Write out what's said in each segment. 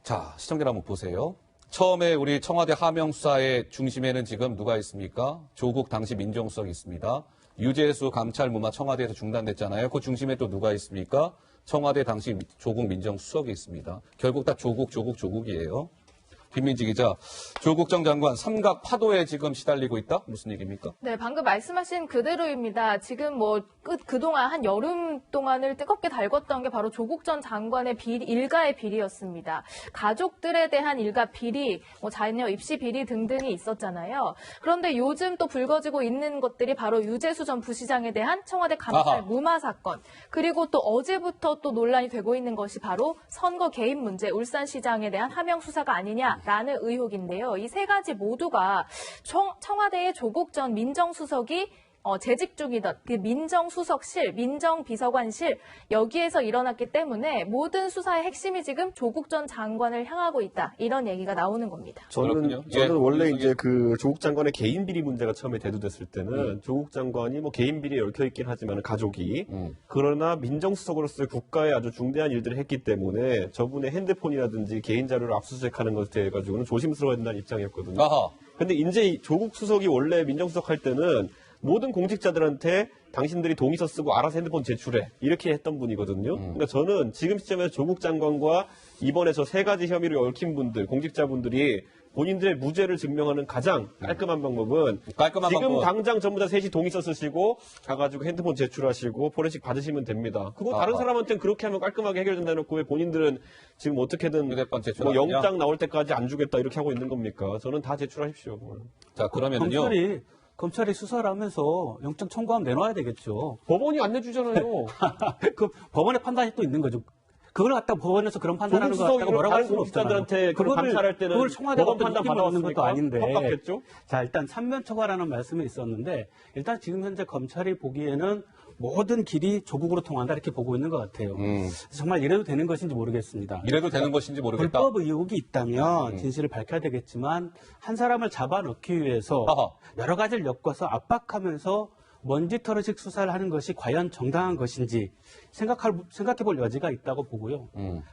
자, 시청자 한번 보세요. 처음에 우리 청와대 하명수사의 중심에는 지금 누가 있습니까? 조국 당시 민정수석이 있습니다. 유재수 감찰무마 청와대에서 중단됐잖아요. 그 중심에 또 누가 있습니까? 청와대 당시 조국 민정수석이 있습니다. 결국 다 조국이에요. 김민지 기자, 조국 전 장관 삼각 파도에 지금 시달리고 있다? 무슨 얘기입니까? 네, 방금 말씀하신 그대로입니다. 지금 그동안 한 여름 동안을 뜨겁게 달궜던 게 바로 조국 전 장관의 일가의 비리였습니다. 가족들에 대한 일가 비리, 자녀 입시 비리 등등이 있었잖아요. 그런데 요즘 또 불거지고 있는 것들이 바로 유재수 전 부시장에 대한 청와대 감찰 무마 사건, 그리고 또 어제부터 또 논란이 되고 있는 것이 바로 선거 개입 문제, 울산시장에 대한 하명 수사가 아니냐. 라는 의혹인데요. 이 세 가지 모두가 청와대의 조국 전 민정수석이 재직 중이던 그 민정수석실, 민정비서관실 여기에서 일어났기 때문에 모든 수사의 핵심이 지금 조국 전 장관을 향하고 있다. 이런 얘기가 나오는 겁니다. 저는 원래 이제 그 조국 장관의 개인 비리 문제가 처음에 대두됐을 때는 조국 장관이 뭐 개인 비리에 얽혀 있긴 하지만 가족이 그러나 민정수석으로서의 국가에 아주 중대한 일들을 했기 때문에 저분의 핸드폰이라든지 개인 자료를 압수수색하는 것에 대해 가지고는 조심스러워야 된다는 입장이었거든요. 근데 이제 조국 수석이 원래 민정수석 할 때는 모든 공직자들한테 당신들이 동의서 쓰고 알아서 핸드폰 제출해. 이렇게 했던 분이거든요. 그러니까 저는 지금 시점에서 조국 장관과 이번에 저 세 가지 혐의로 얽힌 분들, 공직자분들이 본인들의 무죄를 증명하는 가장 깔끔한 방법은 지금 당장 전부 다 셋이 동의서 쓰시고 가가지고 핸드폰 제출하시고 포렌식 받으시면 됩니다. 그거 다른 사람한테는 그렇게 하면 깔끔하게 해결된다 해놓고 왜 본인들은 지금 어떻게든 뭐 영장 나올 때까지 안 주겠다 이렇게 하고 있는 겁니까? 저는 다 제출하십시오. 자, 그러면은요. 검찰이 수사를 하면서 영장 청구하면 내놔야 되겠죠. 법원이 안 내주잖아요. 그 법원의 판단이 또 있는 거죠. 그걸 갖다 법원에서 그런 판단하는 거 갖다가 뭐라고 할 수는 없잖아요. 그걸 감찰할 때는 그걸 청와대가 판단 받는 것도 아닌데. 똑같겠죠? 자, 일단 삼면초과라는 말씀이 있었는데 일단 지금 현재 검찰이 보기에는 모든 길이 조국으로 통한다 이렇게 보고 있는 것 같아요. 정말 이래도 되는 것인지 모르겠습니다. 이래도 되는 것인지 모르겠다. 불법 의혹이 있다면 진실을 밝혀야 되겠지만 한 사람을 잡아넣기 위해서 여러 가지를 엮어서 압박하면서 먼지털이식 수사를 하는 것이 과연 정당한 것인지 생각해볼 여지가 있다고 보고요.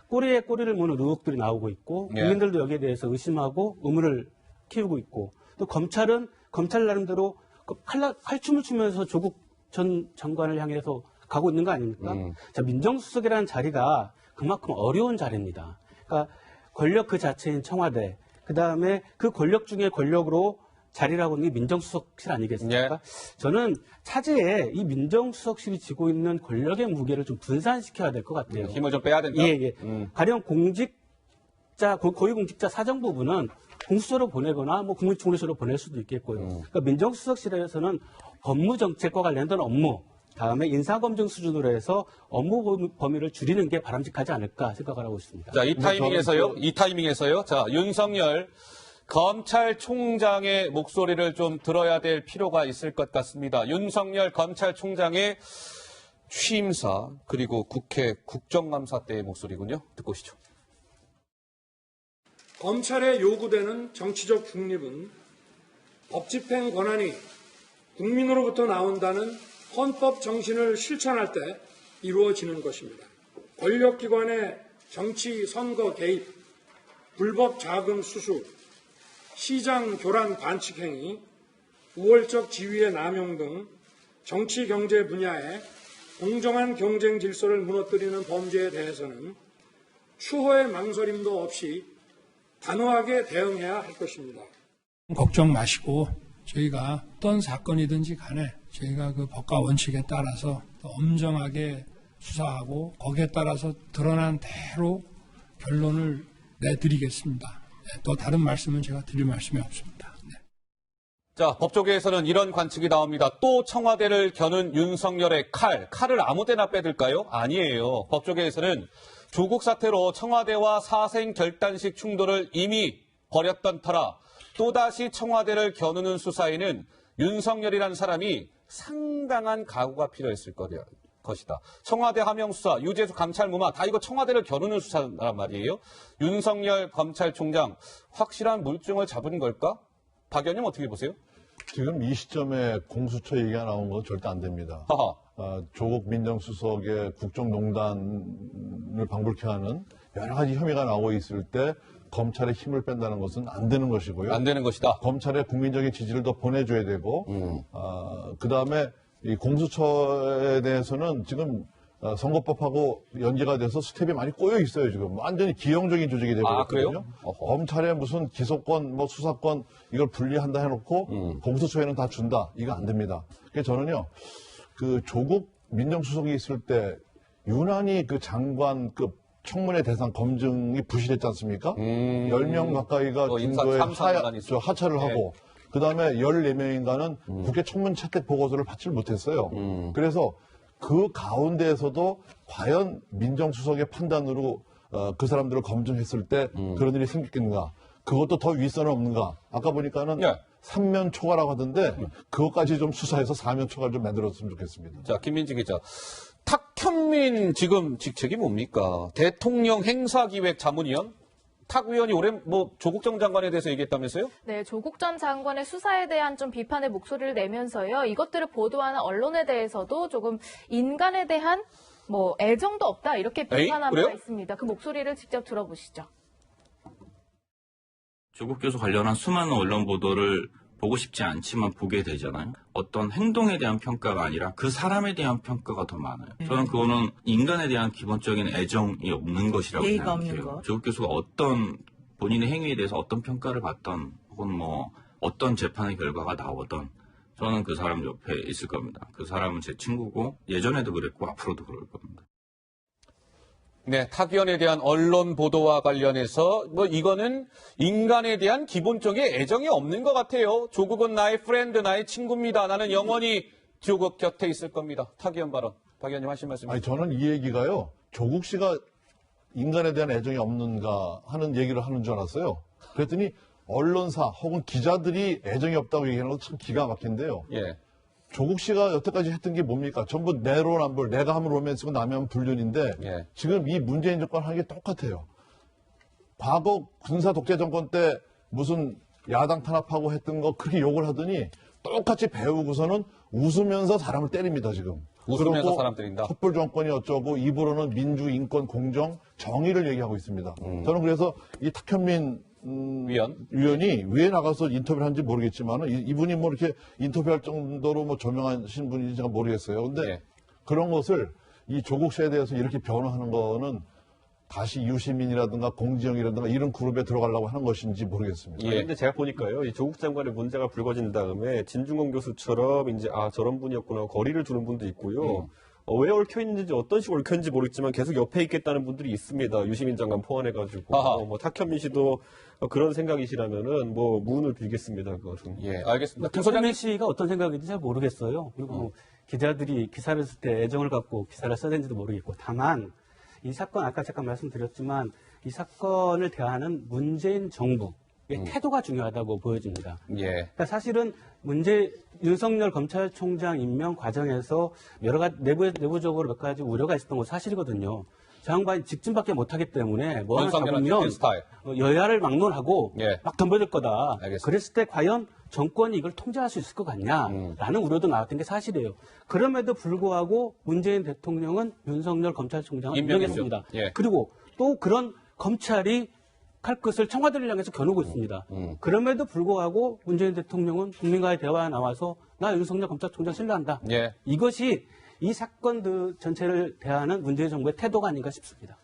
꼬리에 꼬리를 무는 의혹들이 나오고 있고 국민들도 여기에 대해서 의심하고 의문을 키우고 있고 또 검찰은 검찰 나름대로 칼춤을 추면서 조국 전 장관을 향해서 가고 있는 거 아닙니까? 자, 민정수석이라는 자리가 그만큼 어려운 자리입니다. 그러니까 권력 그 자체인 청와대, 그 다음에 그 권력 중에 권력으로 자리라고 하는 게 민정수석실 아니겠습니까? 저는 차제에 이 민정수석실이 지고 있는 권력의 무게를 좀 분산시켜야 될 것 같아요. 힘을 좀 빼야 된다? 예. 가령 고위공직자 사정 부분은 공수처로 보내거나 뭐 국무총리실로 보낼 수도 있겠고요. 그러니까 민정수석실에서는 법무정책과 관련된 업무, 다음에 인사검증 수준으로 해서 업무 범위를 줄이는 게 바람직하지 않을까 생각을 하고 있습니다. 자, 이 타이밍에서요. 자, 윤석열 검찰총장의 목소리를 좀 들어야 될 필요가 있을 것 같습니다. 윤석열 검찰총장의 취임사 그리고 국회 국정감사 때의 목소리군요. 듣고 오시죠. 검찰에 요구되는 정치적 중립은 법 집행 권한이 국민으로부터 나온다는 헌법 정신을 실천할 때 이루어지는 것입니다. 권력기관의 정치 선거 개입, 불법 자금 수수, 시장 교란 반칙 행위, 우월적 지위의 남용 등 정치 경제 분야의 공정한 경쟁 질서를 무너뜨리는 범죄에 대해서는 추호의 망설임도 없이 단호하게 대응해야 할 것입니다. 걱정 마시고 저희가 어떤 사건이든지 간에 저희가 그 법과 원칙에 따라서 엄정하게 수사하고 거기에 따라서 드러난 대로 결론을 내드리겠습니다. 또 다른 말씀은 제가 드릴 말씀이 없습니다. 네. 자, 법조계에서는 이런 관측이 나옵니다. 또 청와대를 겨눈 윤석열의 칼을 아무 데나 빼들까요? 아니에요. 법조계에서는 조국 사태로 청와대와 사생 결단식 충돌을 이미 벌였던 터라 또다시 청와대를 겨누는 수사에는 윤석열이라는 사람이 상당한 각오가 필요했을 것이다. 청와대 하명수사, 유재수 감찰무마 다 이거 청와대를 겨누는 수사란 말이에요. 윤석열 검찰총장 확실한 물증을 잡은 걸까? 박 의원님 어떻게 보세요? 지금 이 시점에 공수처 얘기가 나온 건 절대 안 됩니다. 조국 민정수석의 국정농단을 방불케 하는 여러 가지 혐의가 나오고 있을 때 검찰의 힘을 뺀다는 것은 안 되는 것이고요. 안 되는 것이다. 검찰의 국민적인 지지를 더 보내줘야 되고, 그다음에 이 공수처에 대해서는 지금 선거법하고 연계가 돼서 스텝이 많이 꼬여 있어요, 지금. 완전히 기형적인 조직이 아, 되버렸거든요. 그래요? 어허. 검찰의 무슨 기소권, 뭐 수사권 이걸 분리한다 해놓고 공수처에는 다 준다. 이거 안 됩니다. 그래서 저는요, 그 조국 민정수석이 있을 때 유난히 그 장관급 청문회 대상 검증이 부실했지 않습니까? 10명 가까이가 인사 중도에 참사 논란이 있었죠. 하차를 네. 하고, 그 다음에 14명인가는 국회 청문 채택 보고서를 받지 못했어요. 그래서 그 가운데에서도 과연 민정수석의 판단으로 그 사람들을 검증했을 때 그런 일이 생겼겠는가? 그것도 더 윗선은 없는가? 아까 보니까는 네. 3면 초과라고 하던데 그것까지 좀 수사해서 4면 초과를 좀 만들었으면 좋겠습니다. 자, 김민지 기자. 탁현민 지금 직책이 뭡니까? 대통령 행사기획 자문위원? 탁 의원이 올해 뭐 조국 전 장관에 대해서 얘기했다면서요? 네, 조국 전 장관의 수사에 대한 좀 비판의 목소리를 내면서요. 이것들을 보도하는 언론에 대해서도 조금 인간에 대한 뭐 애정도 없다 이렇게 비판한 그래요? 바가 있습니다. 그 목소리를 직접 들어보시죠. 조국 교수 관련한 수많은 언론 보도를 보고 싶지 않지만 보게 되잖아요. 어떤 행동에 대한 평가가 아니라 그 사람에 대한 평가가 더 많아요. 저는 그거는 인간에 대한 기본적인 애정이 없는 것이라고 예의가 없는 생각해요. 것. 조국 교수가 어떤 본인의 행위에 대해서 어떤 평가를 받던 혹은 뭐 어떤 재판의 결과가 나오던 저는 그 사람 옆에 있을 겁니다. 그 사람은 제 친구고 예전에도 그랬고 앞으로도 그럴 겁니다. 네, 탁 의원에 대한 언론 보도와 관련해서 뭐 이거는 인간에 대한 기본적인 애정이 없는 것 같아요. 조국은 나의 프렌드, 나의 친구입니다. 나는 영원히 조국 곁에 있을 겁니다. 탁 의원 발언. 박 의원님 하신 말씀. 아니, 저는 이 얘기가요, 조국 씨가 인간에 대한 애정이 없는가 하는 얘기를 하는 줄 알았어요. 그랬더니 언론사 혹은 기자들이 애정이 없다고 얘기하는 건 참 기가 막힌데요. 예. 조국 씨가 여태까지 했던 게 뭡니까? 전부 내로남불, 내가 하면 로맨스고 남이 하면 불륜인데 예. 지금 이 문재인 정권 하는 게 똑같아요. 과거 군사 독재 정권 때 무슨 야당 탄압하고 했던 거 그렇게 욕을 하더니 똑같이 배우고서는 웃으면서 사람을 때립니다, 지금. 웃으면서 그리고 사람 때린다? 촛불 정권이 어쩌고 입으로는 민주, 인권, 공정, 정의를 얘기하고 있습니다. 저는 그래서 이 탁현민 위원이 왜 나가서 인터뷰를 한지 모르겠지만 이분이 뭐 이렇게 인터뷰할 정도로 뭐 조명하신 분인지 제가 모르겠어요. 근데 예. 그런 것을 이 조국 씨에 대해서 이렇게 변호하는 거는 다시 유시민이라든가 공지영이라든가 이런 그룹에 들어가려고 하는 것인지 모르겠습니다. 예. 그런데 제가 보니까요, 이 조국 장관의 문제가 불거진 다음에 진중권 교수처럼 이제 저런 분이었구나 거리를 두는 분도 있고요. 왜 얽혀 있는지 어떤 식으로 얽혀 있는지 모르겠지만 계속 옆에 있겠다는 분들이 있습니다. 유시민 장관 포함해가지고 뭐 탁현민 씨도 그런 생각이시라면은 뭐 문을 빌겠습니다. 그것은. 예, 알겠습니다. 김 탁현민 소장님. 씨가 어떤 생각인지 잘 모르겠어요. 그리고 기자들이 기사를 쓸 때 애정을 갖고 기사를 써야 되는지도 모르겠고 다만 이 사건 아까 잠깐 말씀드렸지만 이 사건을 대하는 문재인 정부의 태도가 중요하다고 보여집니다. 예. 그러니까 사실은 윤석열 검찰총장 임명 과정에서 여러 가지 내부적으로 몇 가지 우려가 있었던 건 사실이거든요. 장관이 직진밖에 못하기 때문에 뭐 하나 윤석열은 잡으면 특별 스타일. 여야를 막론하고 예. 막 덤벼들 거다. 알겠습니다. 그랬을 때 과연 정권이 이걸 통제할 수 있을 것 같냐라는 우려도 나왔던 게 사실이에요. 그럼에도 불구하고 문재인 대통령은 윤석열 검찰총장을 임명했습니다. 예. 그리고 또 그런 검찰이 칼끝을 청와대를 향해서 겨누고 있습니다. 그럼에도 불구하고 문재인 대통령은 국민과의 대화에 나와서 나 윤석열 검찰총장 신뢰한다. 예. 이것이 이 사건들 전체를 대하는 문재인 정부의 태도가 아닌가 싶습니다.